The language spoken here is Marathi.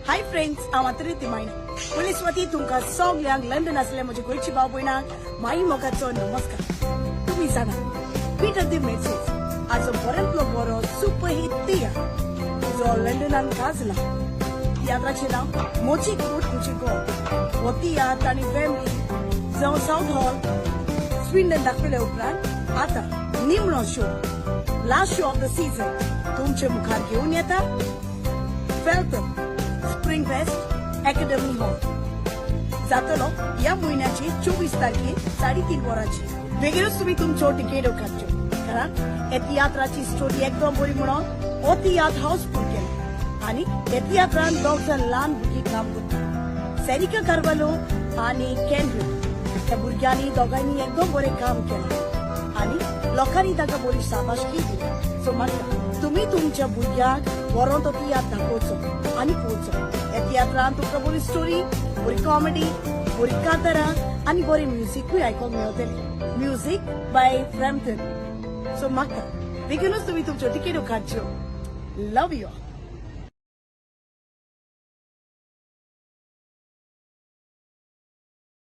हाय फ्रेंड्स, हांव आतां ती मायना पुलीस वती तुमकां सगल्यांक लंडन आसले म्हजे गोंयची भाव भयणांक माई मोगाचो नमस्कार. तुम्ही जाणा पीटर दी मेर्सेस हाचो बऱ्यांतलो बरो सुपरहिट तियात्र जो लंडनान गाजला. तियात्राचें नांव मोची कूड तुजें घोर. हो तियात्र आनी फॅमिली जो साउथ हॉल स्विडन दाखयले उपरांत आतां निमणो show last show off the season तुमचे मुखार घेवन येता. Welcome spring fest academy hall जातलो या म्हयन्याची 24 तारखेर 3:30 वरांची. बेगीनच तुम्ही तुमच्यो टिकेट्यो काडच्यो कारण हे तियात्राची स्टोरी एकदम बरी म्हणून हो तियात्र हाऊसफुल केला आणि हे तियात्रान 2 जाण ल्हान भुरगीं काम करता. सेरिका कार्वालो आणि केनरी त्या भुरग्यांनी दोगांनी एकदम बरें काम केलें आणि लोकांनी ताका बरी शाबासकी दिली. सो म्हाका तुम्ही तुमच्या भुरग्यांक बरो तो तियात्र दाखोवचो आनी पळोवचो. ह्या तियात्रान तुमकां बरी स्टोरी, बरी कॉमेडी, बरी कांतारां आनी बरें म्युझिकूय आयकोंक मेळटलें. Music by फ्रॅम्पटन. सो म्हाका बेगीनूच तुम्ही तुमच्यो टिकेट्यो काडच्यो. लव यू ऑल.